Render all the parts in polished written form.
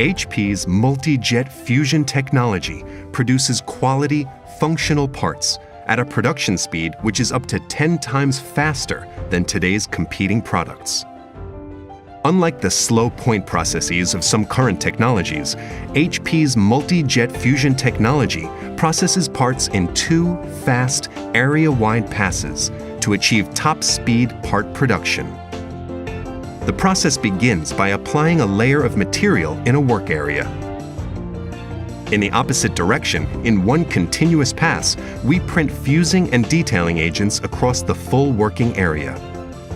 HP's multi-jet fusion technology produces quality, functional parts at a production speed which is up to 10 times faster than today's competing products. Unlike the slow point processes of some current technologies, HP's multi-jet fusion technology processes parts in 2 fast, area-wide passes to achieve top-speed part production. The process begins by applying a layer of material in a work area. In the opposite direction, in one continuous pass, we print fusing and detailing agents across the full working area.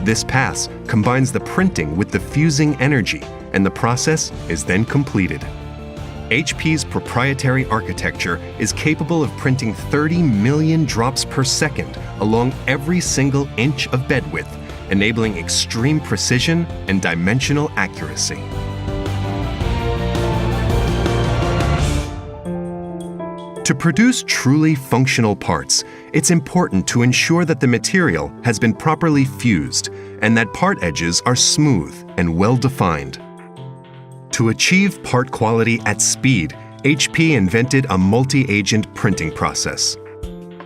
This pass combines the printing with the fusing energy, and the process is then completed. HP's proprietary architecture is capable of printing 30 million drops per second along every single inch of bed width, enabling extreme precision and dimensional accuracy. To produce truly functional parts, it's important to ensure that the material has been properly fused and that part edges are smooth and well-defined. To achieve part quality at speed, HP invented a multi-agent printing process.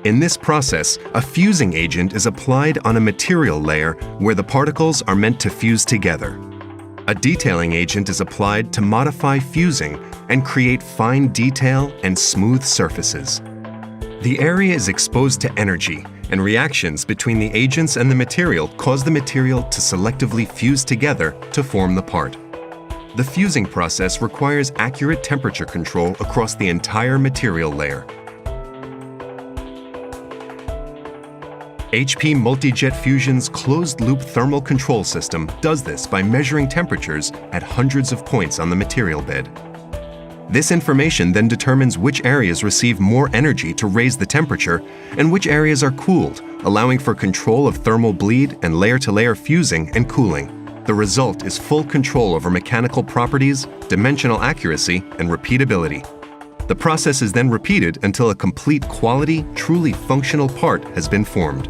In this process, a fusing agent is applied on a material layer where the particles are meant to fuse together. A detailing agent is applied to modify fusing and create fine detail and smooth surfaces. The area is exposed to energy, and reactions between the agents and the material cause the material to selectively fuse together to form the part. The fusing process requires accurate temperature control across the entire material layer. HP Multi-Jet Fusion's closed-loop thermal control system does this by measuring temperatures at hundreds of points on the material bed. This information then determines which areas receive more energy to raise the temperature and which areas are cooled, allowing for control of thermal bleed and layer-to-layer fusing and cooling. The result is full control over mechanical properties, dimensional accuracy, and repeatability. The process is then repeated until a complete quality, truly functional part has been formed.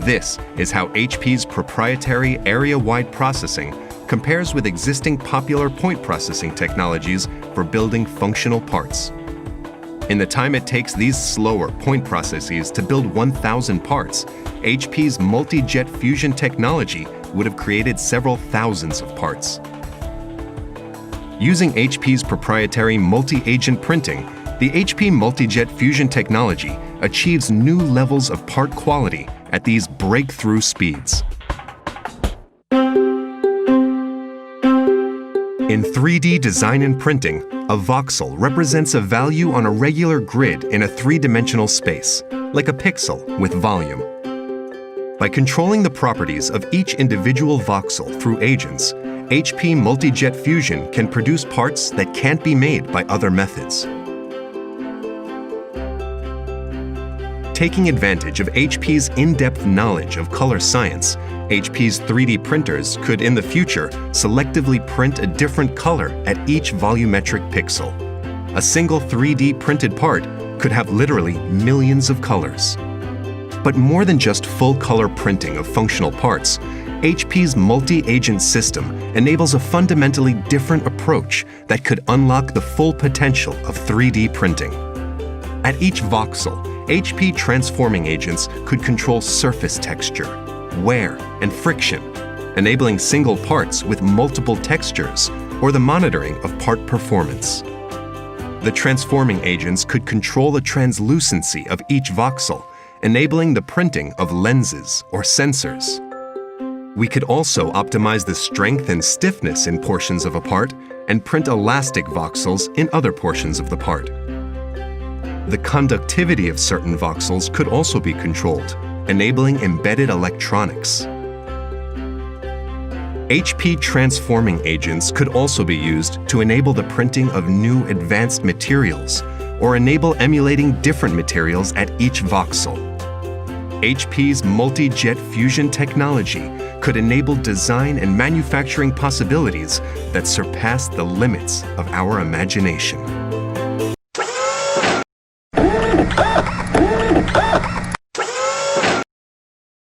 This is how HP's proprietary area-wide processing compares with existing popular point processing technologies for building functional parts. In the time it takes these slower point processes to build 1,000 parts, HP's multi-jet fusion technology would have created several thousands of parts. Using HP's proprietary multi-agent printing, the HP Multi-Jet Fusion technology achieves new levels of part quality at these breakthrough speeds. In 3D design and printing, a voxel represents a value on a regular grid in a three-dimensional space, like a pixel with volume. By controlling the properties of each individual voxel through agents, HP Multi-Jet Fusion can produce parts that can't be made by other methods. Taking advantage of HP's in-depth knowledge of color science, HP's 3D printers could, in the future, selectively print a different color at each volumetric pixel. A single 3D printed part could have literally millions of colors. But more than just full-color printing of functional parts, HP's multi-agent system enables a fundamentally different approach that could unlock the full potential of 3D printing. At each voxel, HP transforming agents could control surface texture, wear, and friction, enabling single parts with multiple textures or the monitoring of part performance. The transforming agents could control the translucency of each voxel, enabling the printing of lenses or sensors. We could also optimize the strength and stiffness in portions of a part and print elastic voxels in other portions of the part. The conductivity of certain voxels could also be controlled, enabling embedded electronics. HP transforming agents could also be used to enable the printing of new advanced materials or enable emulating different materials at each voxel. HP's multi-jet fusion technology could enable design and manufacturing possibilities that surpass the limits of our imagination.